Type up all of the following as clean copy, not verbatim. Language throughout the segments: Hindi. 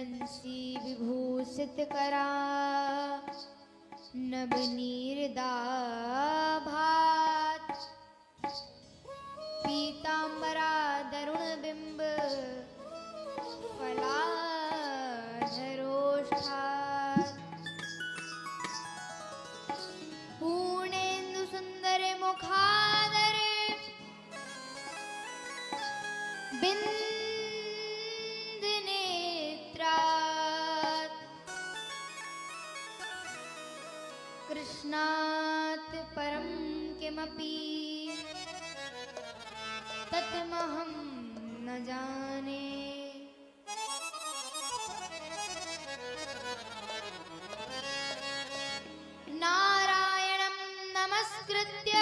बंसी विभूषित करा नभ नीरदाभात पीतांबरा दरुण बिंब फलाधरोष्ठात् पूर्णेन्दु सुंदर मुखादर बिंद नेत्रात् कृष्णात् परं किमपि तत्महं न जाने। नारायणं नमस्कृत्य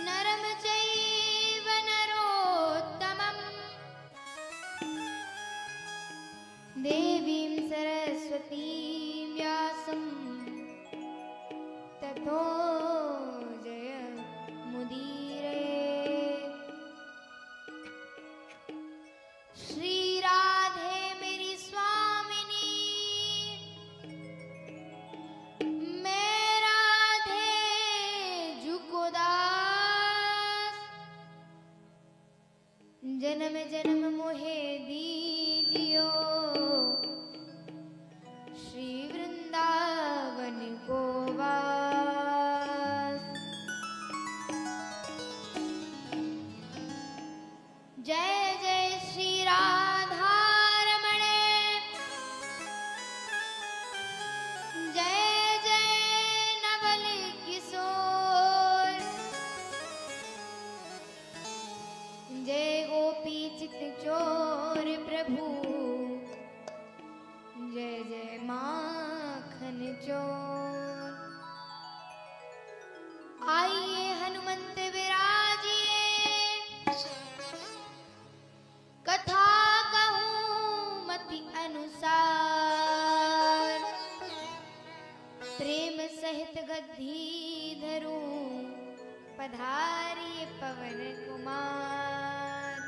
नरं चैव नरोत्तमं देवीं सरस्वतीं व्यासं ततो जयमुदीरये। श्री राधे मेरी स्वामिनी, मैं राधे जुको दास, जन्म जन्म मोहे दीजियो श्री वृंदावन को वास। जय जय श्री राधारमण, जय जय नवल किशोर, जय गोपी चित चोर प्रभु, जय जय माखन चोर। आइए हनुमंत विराजिए, कथा कहूँ मति अनुसार, प्रेम सहित गद्दी धरूं पधारिए पवन कुमार।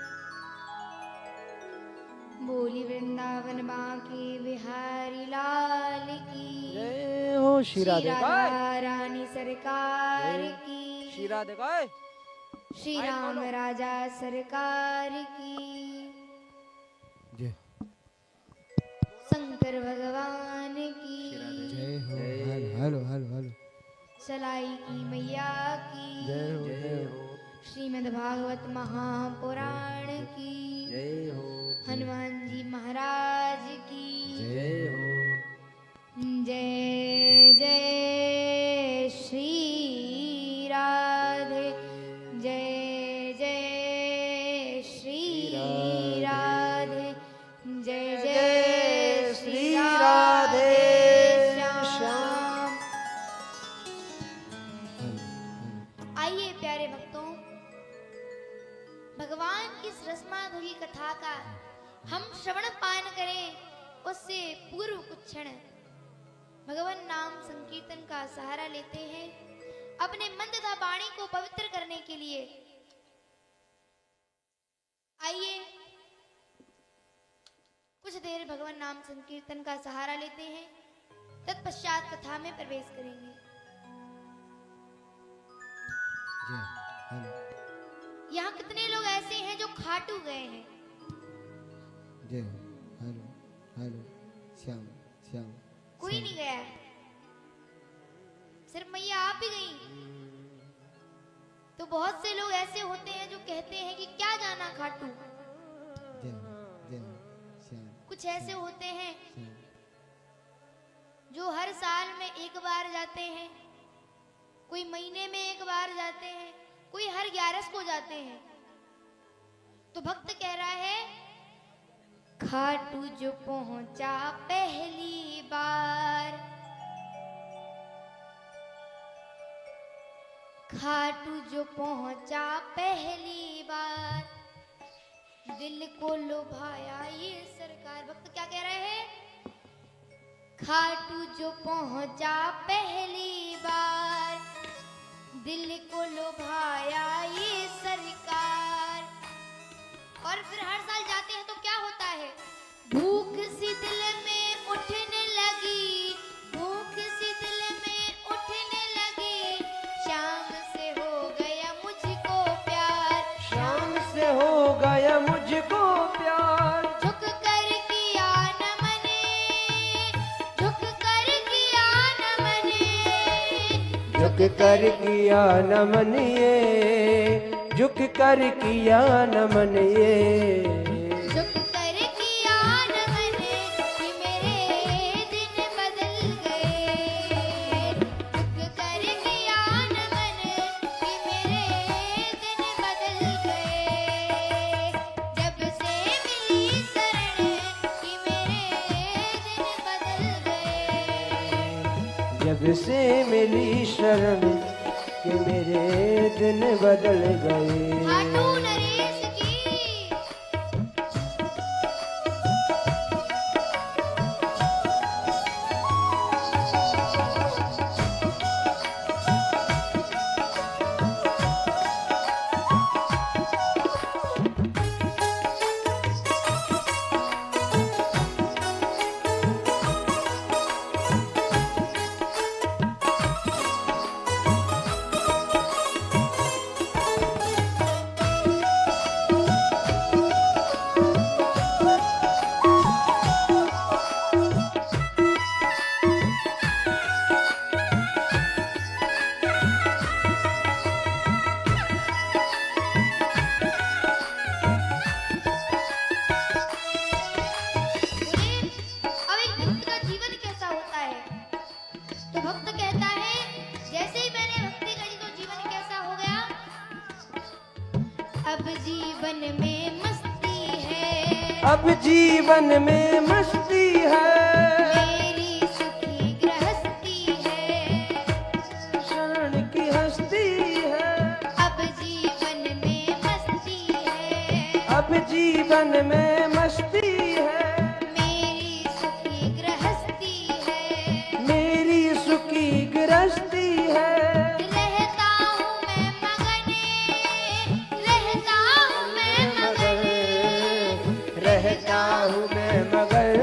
बोली वृंदावन बांके बिहारी लाल की, जय हो श्री राधा रानी सरकार की, श्री राधे श्री राम राजा सरकार की, जय शंकर भगवान की, जय हो। हेलो हेलो हेलो सलाई की मैया की, जय हो जय हो। श्रीमद् भागवत महापुराण की, जय हो। हनुमान जी महाराज की, जय हो। जय जय श्री राधे, जय जय श्री राधे, जय जय श्री राधे श्याम। आइए प्यारे भक्तों, भगवान की इस रसमाधुरी कथा का हम श्रवण पान करें, उससे पूर्व कुछ क्षण भगवान नाम संकीर्तन का सहारा लेते हैं अपने मन तथा वाणी को पवित्र करने के लिए। आइए कुछ देर भगवान नाम संकीर्तन का सहारा लेते हैं, तत्पश्चात कथा में प्रवेश करेंगे। जय हेलो यहाँ कितने लोग ऐसे हैं जो खाटू गए हैं? जय हो। Hello hello Shyam Shyam. कोई नहीं गया है, सिर्फ मैया आप ही गई। तो बहुत से लोग ऐसे होते हैं जो कहते हैं कि क्या जाना खाटू। जय हो श्याम कुछ ऐसे होते हैं श्याम। जो हर साल में एक बार जाते हैं, कोई महीने में एक बार जाते हैं, कोई हर 11 को जाते हैं। तो भक्त कह रहा है, खाटू जो पहुंचा पहली बार, खाटू जो पहुंचा पहली बार, दिल को लुभाया ये सरकार। भक्त क्या कह रहे हैं? खाटू जो पहुंचा पहली बार, दिल को लुभाया ये सरकार, और फिर हर साल जाते हैं तो क्या होता है, भूख सी दिल में उठने लगी, भूख सी दिल में उठने लगी, शाम से हो गया मुझको प्यार, शाम से हो गया मुझको प्यार, झुक कर किया न मैंने, झुक कर किया न मैंने, झुक कर किया नमन ये, झुक कर किया नमन ये, झुक कर किया न मैंने कि मेरे दिन बदल गए, झुक कर किया न मैंने कि मेरे दिन बदल गए, जब से मिली शरण कि मेरे दिन बदल गए, जब से मिली शरण कि मेरे दिन बदल गए। खाटू नरेश की। अब एक भक्त का जीवन कैसा होता है, तो भक्त कहता है जैसे ही मैंने भक्ति करी तो जीवन कैसा हो गया, अब जीवन में मस्ती है, अब जीवन में मस्ती है, मेरी सुखी गृहस्थी है, शरण की हस्ती है, अब जीवन में मस्ती है, अब जीवन में मस्ती है, मेरी सुखी गृहस्थी है, मेरी सुखी गृहस्थी है, रहता हूँ मैं मगन, रहता हूँ मैं मगन, रहता हूँ मैं मगर,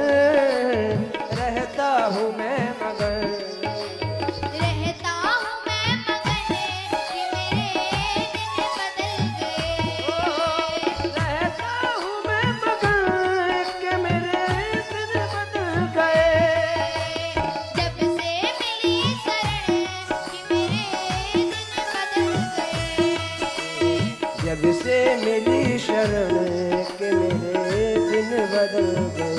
रहता हूँ मैं मगर, रहता हूँ मैं मगन कि मेरे दिन बदल गए, रहता हूँ मैं मगर के मेरे दिन बदल गए, जब से मिली शरण कि मेरे दिन बदल गए, जब से मिली शरण के मेरे दिन बदल गए।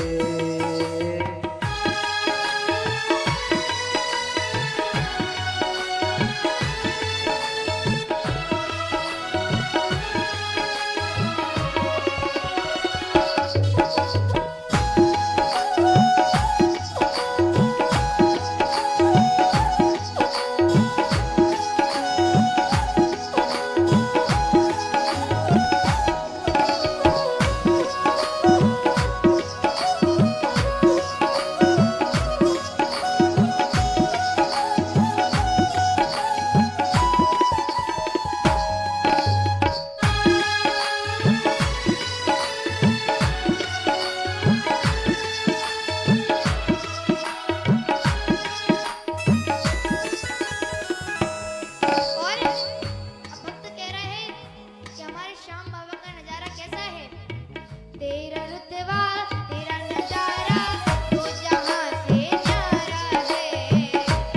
और भक्त कह रहे हैं कि हमारे श्याम बाबा का नजारा कैसा है, तेरा रुतबा तेरा नजारा तो जहां से न्यारा है,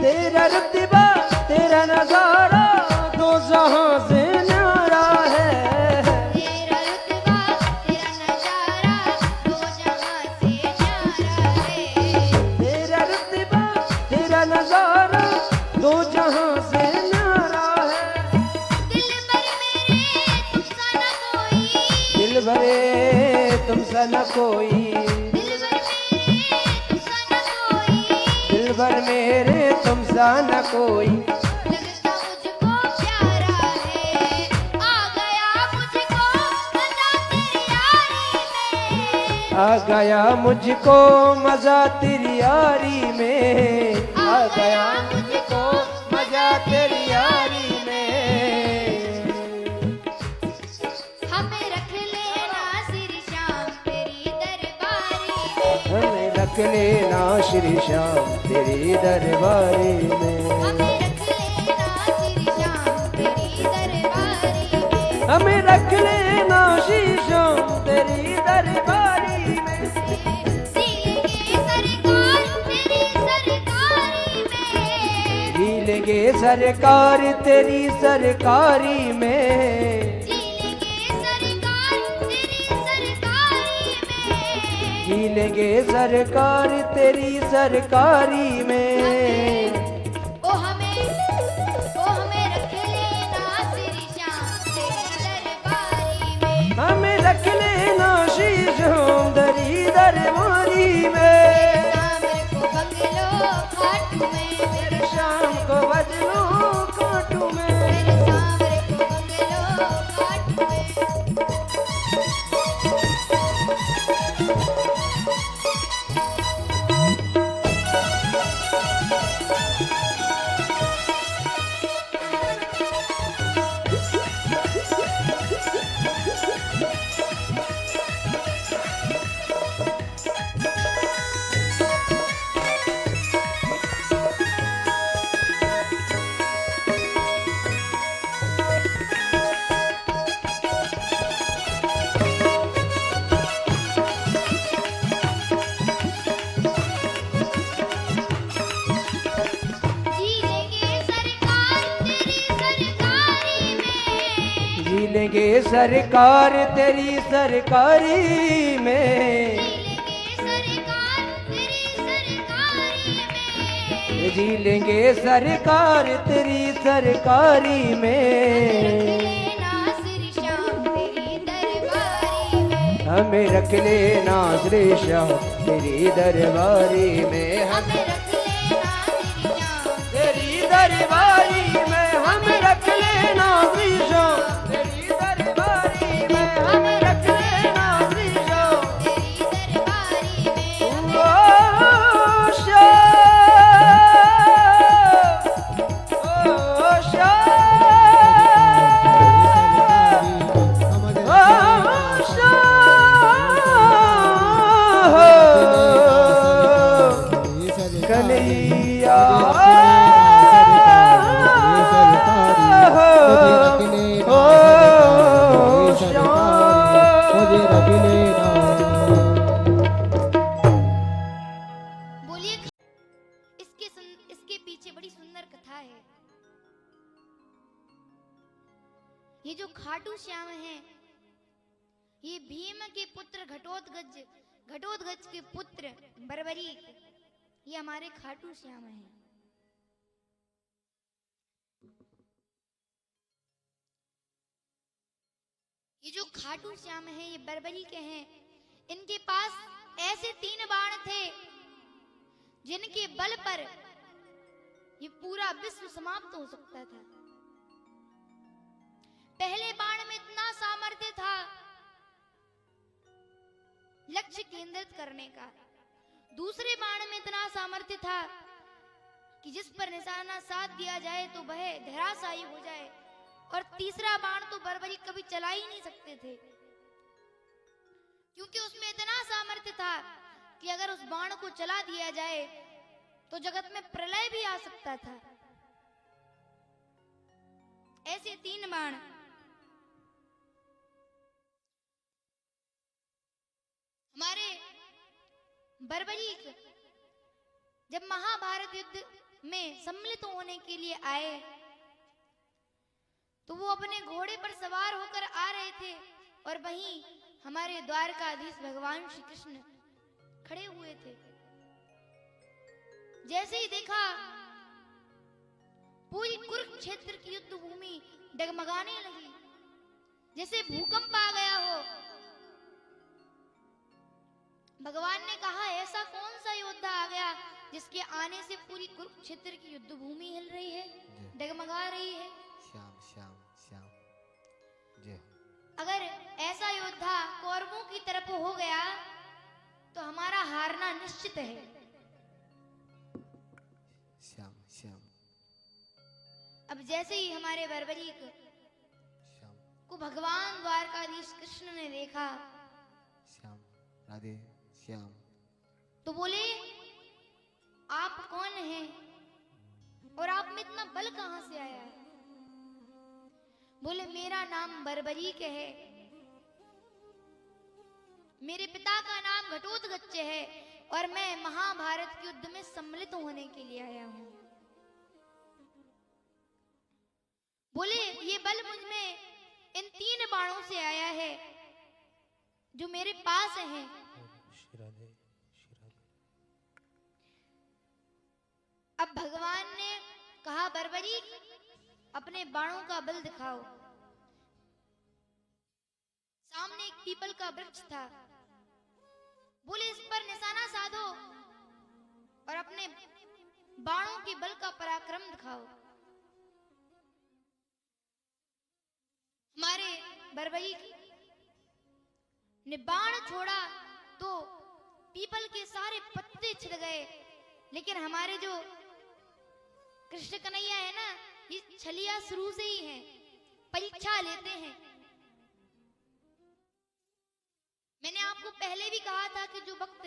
तेरा रुतबा तेरा नजारा दो जहां से न्यारा है, तेरा रुतबा तेरा नजारा तो जहां से न्यारा है, तेरा रुतबा तेरा नजारा दो जहां से न्यारा है, दिल भरे तुमसा न कोई, दिल भर मेरे तुमसा न कोई, लगता मुझको प्यारा है, आ गया मुझको मजा तेरी यारी में, आ गया मुझको मजा तेरी यारी में, आ गया मुझको मजा तेरी यारी में, हमें रख लेना सिर रख लेना श्री श्याम तेरी दरबारी में, हमें रख लेना श्री श्याम तेरी दरबारी में, हमें रख लेना श्री श्याम तेरी दरबारी में। जी लेंगे सरकार तेरी सरकारी में, जी लेंगे सरकार तेरी सरकारी में। ओ हमें रख लेना श्री श्याम तेरी दरबारी में, हमें रख लेना श्री श्याम तेरी दरबारी में। सांबर को बंगलो खाटू में, मेरे श्याम को बदलो काटू में, मेरे सांबर को बंगलो खाटू में। जी लेंगे सरकार तेरी सरकारी में, जी लेंगे सरकार तेरी सरकारी में। हमें रख लेना श्री श्याम तेरी दरबारी में, हमें तेरी दरबारी में, हमें रख लेना श्री श्याम तेरी दरबारी में, हमें रख लेना श्री श्याम। ओ श्याम, कन्हैया बोलिए इसके पीछे बड़ी सुंदर कथा है। ये जो खाटू श्याम है, ये भीम के पुत्र घटोत्कच के पुत्र बर्बरीक, ये हमारे खाटू श्याम हैं। ये जो खाटू श्याम है, ये बर्बरीक हैं। इनके पास ऐसे 3 बाण थे जिनके बल पर ये पूरा विश्व समाप्त हो सकता था। पहले बाण में इतना सामर्थ्य था लक्ष्य केंद्रित करने का, दूसरे बाण में इतना सामर्थ्य था कि जिस पर निशाना साध दिया जाए तो वह धराशायी हो जाए, और तीसरा बाण तो बर्बरीक कभी चला ही नहीं सकते थे, क्योंकि उसमें इतना सामर्थ्य था कि अगर उस बाण को चला दिया जाए तो जगत में प्रलय भी आ सकता था। ऐसे 3 बाण हमारे बर्बरीक जब महाभारत युद्ध में सम्मिलित होने के लिए आए तो वो अपने घोड़े पर सवार होकर आ रहे थे, और वहीं हमारे द्वारकाधीश भगवान श्री कृष्ण खड़े हुए थे। जैसे ही देखा पूरी कुरुक्षेत्र की युद्ध भूमि डगमगाने लगी, जैसे भूकंप आ गया हो। भगवान ने कहा, ऐसा कौन सा योद्धा आ गया जिसके आने से पूरी कुरुक्षेत्र की युद्ध भूमि हिल रही है, डगमगा रही है। श्याम श्याम श्याम जय। अगर ऐसा योद्धा कौरवों की तरफ हो गया तो हमारा हारना निश्चित है। श्याम श्याम। अब जैसे ही हमारे बर्बरीक श्याम को भगवान द्वारकाधीश कृष्ण ने देखा श्याम राधे श्याम, तो बोले आप कौन हैं और आप में इतना बल कहां से आया है? बोले मेरा नाम बर्बरीक है, मेरे पिता का नाम घटोत्कच है और मैं महाभारत के युद्ध में सम्मिलित होने के लिए आया हूं। बोले ये बल मुझ में इन 3 बाणों से आया है जो मेरे पास हैं। अब भगवान ने कहा बर्बरीक अपने बाणों का बल दिखाओ। सामने एक पीपल का वृक्ष था। बोले इस पर निशाना साधो और अपने बाणों के बल का पराक्रम दिखाओ। हमारे बर्बरीक ने बाण छोड़ा तो पीपल के सारे पत्ते छिड़ गए, लेकिन हमारे जो कृष्ण कन्हैया है ना, ये छलिया शुरू से ही है, परीक्षा लेते हैं। मैंने आपको पहले भी कहा था कि जो भक्त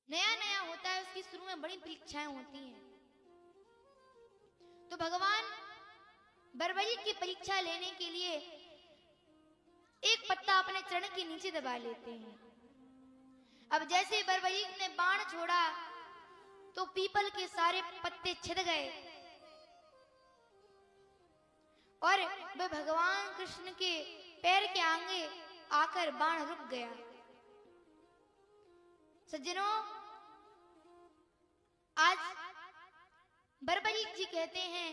नया नया होता है उसकी शुरू में बड़ी परीक्षाएं होती हैं। तो भगवान बर्बरीक की परीक्षा लेने के लिए एक पत्ता अपने चरण के नीचे दबा लेते हैं। अब जैसे बर्बरीक ने बाण छोड़ा तो पीपल के सारे पत्ते छिद गए और वह भगवान कृष्ण के पैर के आगे आकर बाण रुक गया। सज्जनों, आज बर्बरीक जी कहते हैं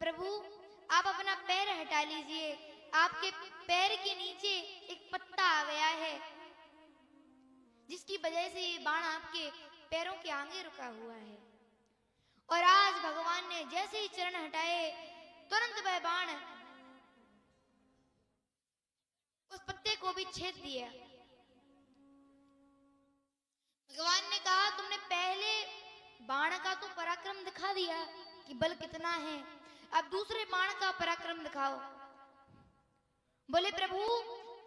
प्रभु आप अपना पैर हटा लीजिए, आपके पैर के नीचे एक पत्ता आ गया है जिसकी वजह से ये बाण आपके पैरों के आगे रुका हुआ है। और आज भगवान ने जैसे ही चरण हटाए तुरंत वह बाण उस पत्ते को भी छेद दिया। भगवान ने कहा तुमने पहले बाण का तो पराक्रम दिखा दिया कि बल कितना है, अब दूसरे बाण का पराक्रम दिखाओ। बोले प्रभु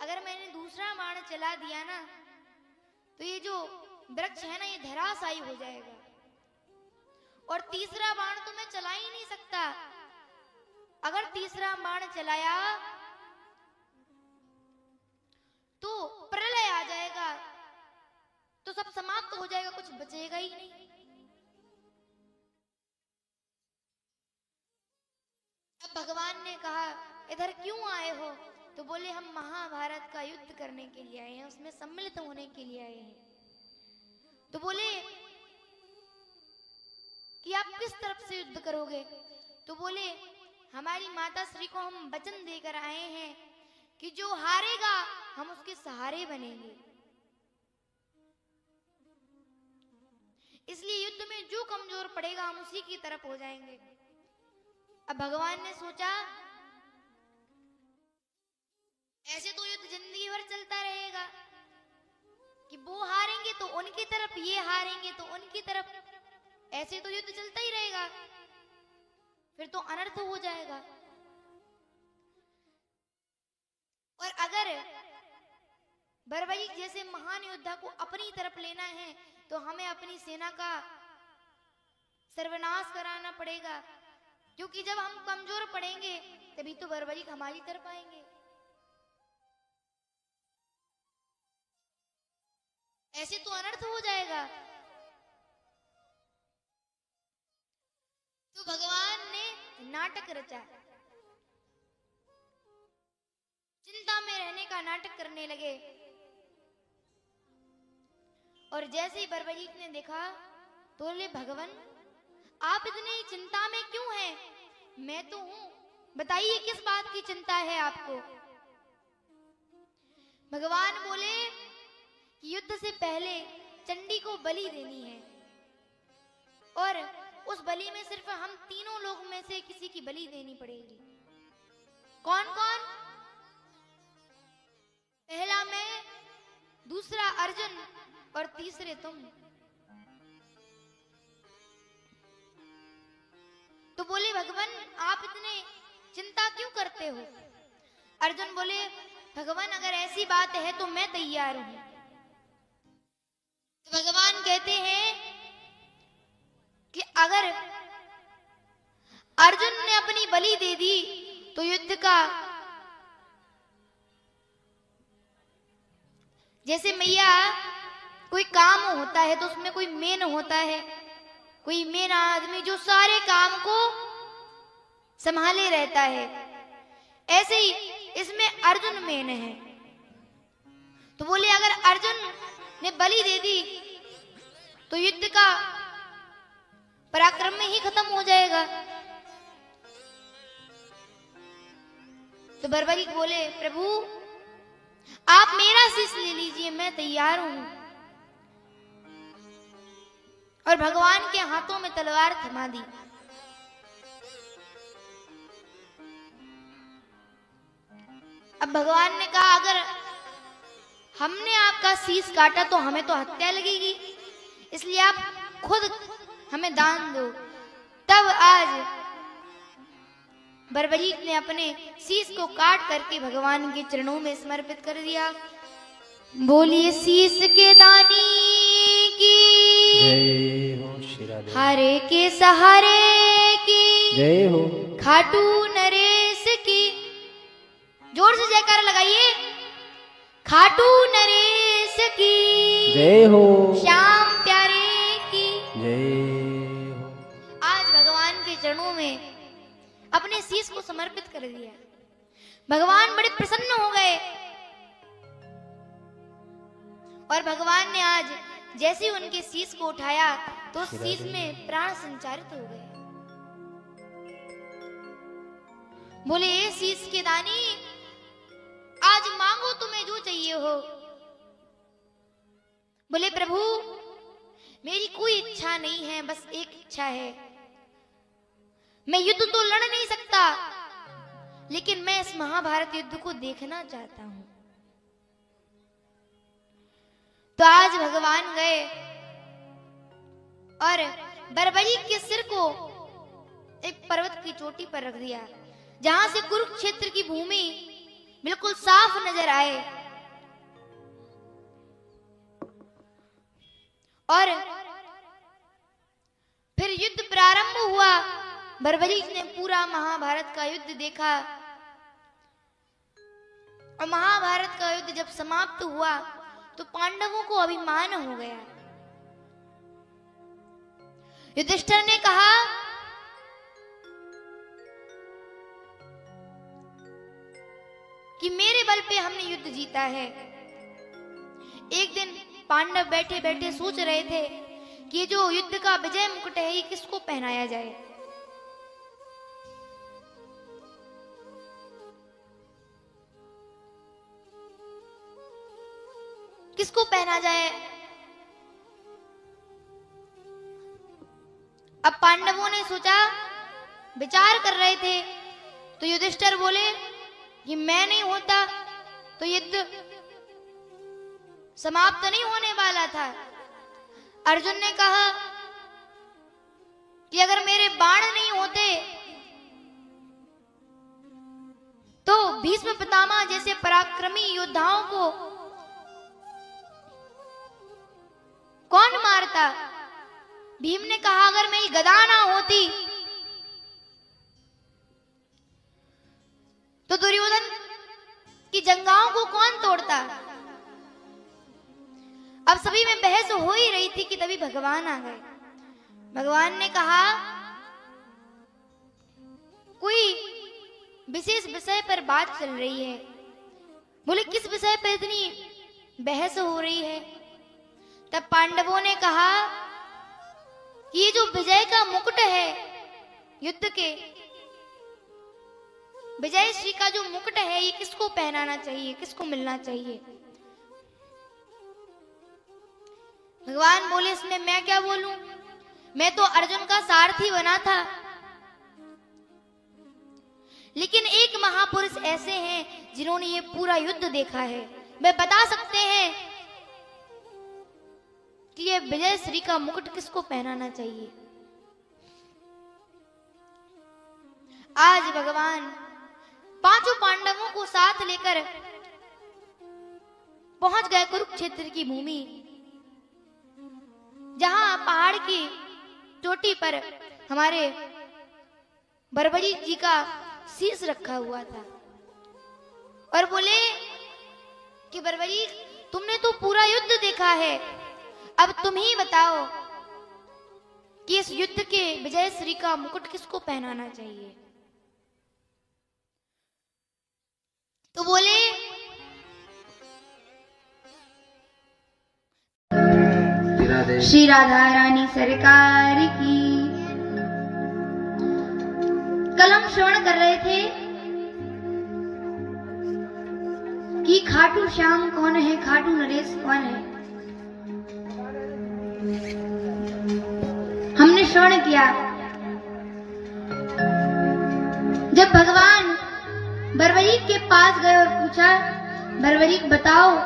अगर मैंने दूसरा बाण चला दिया ना तो ये जो वृक्ष है ना ये धराशायी हो जाएगा, और तीसरा बाण तो मैं चला ही नहीं सकता। अगर तीसरा बाण चलाया तो प्रलय आ जाएगा, तो सब समाप्त हो जाएगा, कुछ बचेगा ही नहीं। अब भगवान ने कहा इधर क्यों आए हो? तो बोले हम महाभारत का युद्ध करने के लिए आए हैं, उसमें सम्मिलित होने के लिए आए हैं। तो बोले कि आप किस तरफ से युद्ध करोगे? तो बोले हमारी माता श्री को हम वचन देकर आए हैं कि जो हारेगा हम उसके सहारे बनेंगे, इसलिए युद्ध में जो कमजोर पड़ेगा हम उसी की तरफ हो जाएंगे। अब भगवान ने सोचा ऐसे तो युद्ध जिंदगी भर चलता रहेगा कि वो हारेंगे तो उनकी तरफ, ये हारेंगे तो उनकी तरफ, ऐसे तो युद्ध चलता ही रहेगा, फिर तो अनर्थ हो जाएगा। और अगर बर्बरीक जैसे महान योद्धा को अपनी तरफ लेना है तो हमें अपनी सेना का सर्वनाश कराना पड़ेगा, क्योंकि जब हम कमजोर पड़ेंगे तभी तो बर्बरीक हमारी तरफ आएंगे। ऐसे तो अनर्थ हो जाएगा। तो भगवान ने नाटक रचा, चिंता में रहने का नाटक करने लगे। और जैसे ही बर्बरीक ने देखा तो बोले भगवान आप इतनी चिंता में क्यों हैं? मैं तो हूं, बताइए किस बात की चिंता है आपको? भगवान बोले कि युद्ध से पहले चंडी को बलि देनी है, और उस बलि में सिर्फ हम तीनों लोग में से किसी की बलि देनी पड़ेगी। कौन कौन? पहला मैं, दूसरा अर्जुन और तीसरे तुम। तो बोले भगवान आप इतने चिंता क्यों करते हो? अर्जुन बोले भगवान अगर ऐसी बात है तो मैं तैयार हूं, तो भगवान कहते हैं कि अगर अर्जुन ने अपनी बलि दे दी तो युद्ध का, जैसे मैया कोई काम होता है तो उसमें कोई मेन होता है, कोई मेन आदमी जो सारे काम को संभाले रहता है, ऐसे ही इसमें अर्जुन मेन है। तो बोले अगर अर्जुन ने बलि दे दी तो युद्ध का पराक्रम में ही खत्म हो जाएगा। तो बर्बरीक बोले प्रभु आप मेरा शीश ले लीजिए, मैं तैयार हूं। और भगवान के हाथों में तलवार थमा दी। अब भगवान ने कहा अगर हमने आपका शीश काटा तो हमें तो हत्या लगेगी, इसलिए आप खुद हमें दान दो। तब आज बर्बरीक ने अपने शीश को काट करके भगवान के चरणों में समर्पित कर दिया। बोलिए शीश के दानी की जय हो, श्री राधे हारे के सहारे की जय हो, खाटू नरेश की। जोर से जयकार लगाइए। खाटू नरेश की जय हो, श्याम प्यारे की जय हो। आज भगवान के चरणों में अपने शीश को समर्पित कर दिया। भगवान बड़े प्रसन्न हो गए और भगवान ने आज जैसे ही उनके शीश को उठाया तो शीश में प्राण संचारित हो गए। बोले ए शीश के दानी आज मांगो तुम्हें जो चाहिए हो। बोले प्रभु मेरी कोई इच्छा नहीं है, बस एक इच्छा है। मैं युद्ध तो लड़ नहीं सकता लेकिन मैं इस महाभारत युद्ध को देखना चाहता हूं। तो आज भगवान गए और बर्बरीक के सिर को एक पर्वत की चोटी पर रख दिया, जहां से कुरुक्षेत्र की भूमि बिल्कुल साफ नजर आए। और फिर युद्ध प्रारंभ हुआ। बर्बरीक ने पूरा महाभारत का युद्ध देखा और महाभारत का युद्ध जब समाप्त हुआ तो पांडवों को अभिमान हो गया। युधिष्ठिर ने कहा कि मेरे बल पे हमने युद्ध जीता है। एक दिन पांडव बैठे बैठे सोच रहे थे कि जो युद्ध का विजय मुकुट है ये किसको पहनाया जाए। किसको पहना जाए। अब पांडवों ने सोचा, विचार कर रहे थे तो युधिष्ठिर बोले कि मैं नहीं होता तो युद्ध समाप्त नहीं होने वाला था। अर्जुन ने कहा कि अगर मेरे बाण नहीं होते तो भीष्म पितामह जैसे पराक्रमी योद्धाओं को कौन मारता। भीम ने कहा अगर मेरी गदा ना होती तो दुर्योधन की जंगाओं को कौन तोड़ता। अब सभी में बहस हो ही रही थी कि तभी भगवान आ गए। भगवान ने कहा कोई विशेष विषय पर बात चल रही है। बोले किस विषय पर इतनी बहस हो रही है। तब पांडवों ने कहा कि ये जो विजय का मुकुट है युद्ध के, विजय श्री का जो मुकुट है ये किसको पहनाना चाहिए, किसको मिलना चाहिए। भगवान बोले इसमें मैं क्या बोलूं, मैं तो अर्जुन का सारथी बना था। लेकिन एक महापुरुष ऐसे हैं जिन्होंने ये पूरा युद्ध देखा है, वे बता सकते हैं कि ये विजय श्री का मुकुट किसको पहनाना चाहिए। आज भगवान पांचों पांडवों को साथ लेकर पहुंच गए कुरुक्षेत्र की भूमि। जहां पहाड़ की चोटी पर हमारे बर्बरी जी का शीश रखा हुआ था और बोले कि बर्बरी, तुमने तो पूरा युद्ध देखा है, अब तुम ही बताओ कि इस युद्ध के विजय श्री का मुकुट किसको पहनाना चाहिए। तो बोले श्री राधा रानी सरकार की। कल हम श्रवण कर रहे थे कि खाटू श्याम कौन है, खाटू नरेश कौन है। हमने श्रवण किया जब भगवान बर्बरीक के पास गए और पूछा, बर्बरीक बताओ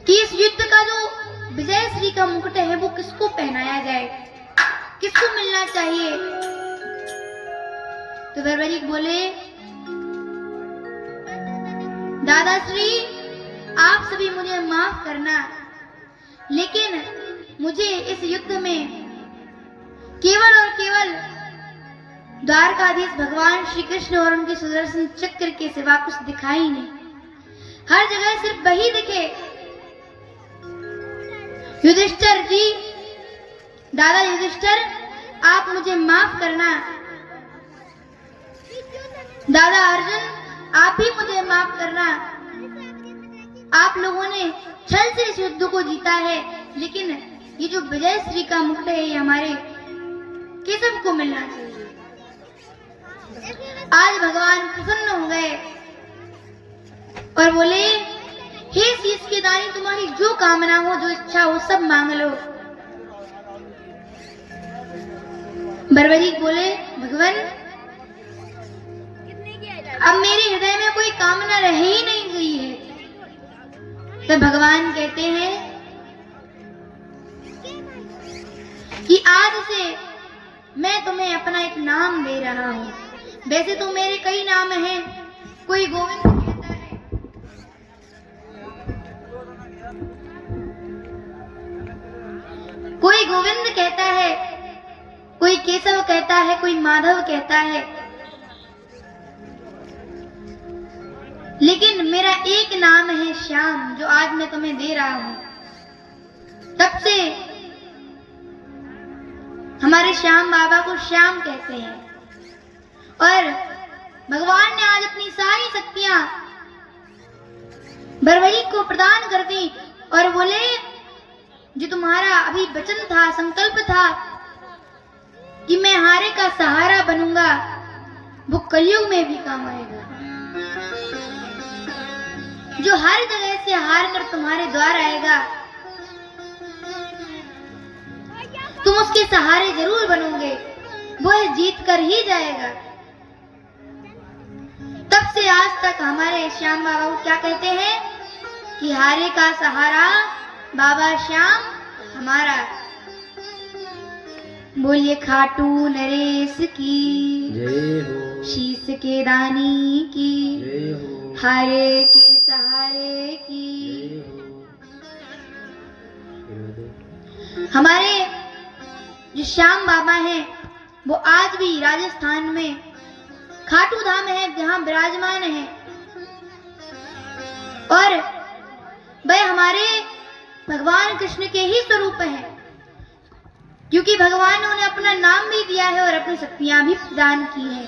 कि इस युद्ध का जो विजय श्री का मुकुट है वो किसको पहनाया जाए, किसको मिलना चाहिए। तो बर्बरीक बोले, दादाश्री आप सभी मुझे माफ करना, लेकिन मुझे इस युद्ध में केवल और केवल द्वारकाधीश भगवान श्री कृष्ण और उनके सुदर्शन चक्र के सिवा कुछ दिखाई नहीं। हर जगह सिर्फ वही दिखे। युधिष्ठिर जी, दादा युधिष्ठिर आप मुझे माफ करना। दादा अर्जुन आप ही मुझे माफ करना। आप लोगों ने छल से इस युद्ध को जीता है, लेकिन ये जो विजय श्री का मुकुट है ये हमारे केशव को मिलना चाहिए। आज भगवान प्रसन्न हो गए और बोले, हे शीश के दानी, तुम्हारी जो कामना हो, जो इच्छा हो, सब मांग लो। बर्बरीक बोले, भगवान अब मेरे हृदय में कोई कामना रह ही नहीं गई है। तो भगवान कहते हैं कि आज से मैं तुम्हें अपना एक नाम दे रहा हूं। वैसे तो मेरे कई नाम हैं, कोई गोविंद कहता है, कोई गोविंद कहता है, कोई केशव कहता है, कोई माधव कहता है, लेकिन मेरा एक नाम है श्याम, जो आज मैं तुम्हें दे रहा हूं। तब से हमारे श्याम बाबा को श्याम कहते हैं और भगवान ने आज अपनी सारी शक्तियां बर्बरीक को प्रदान कर दी और बोले, जो तुम्हारा अभी वचन था, संकल्प था कि मैं हारे का सहारा बनूंगा, वो कलयुग में भी काम आएगा। जो हर जगह से हार कर तुम्हारे द्वार आएगा, तुम उसके सहारे जरूर बनोगे, वो जीत कर ही जाएगा। तब से आज तक हमारे श्याम बाबा क्या कहते हैं कि हारे का सहारा बाबा श्याम हमारा। बोलिए खाटू नरेश की जय हो, शीश के दानी की जय हो, हारे के सहारे की। जय हो। हमारे जो श्याम बाबा हैं वो आज भी राजस्थान में खाटू धाम है जहां विराजमान है और वह हमारे भगवान कृष्ण के ही स्वरूप है, क्योंकि भगवान ने उन्हें अपना नाम भी दिया है और अपनी शक्तियां भी प्रदान की है।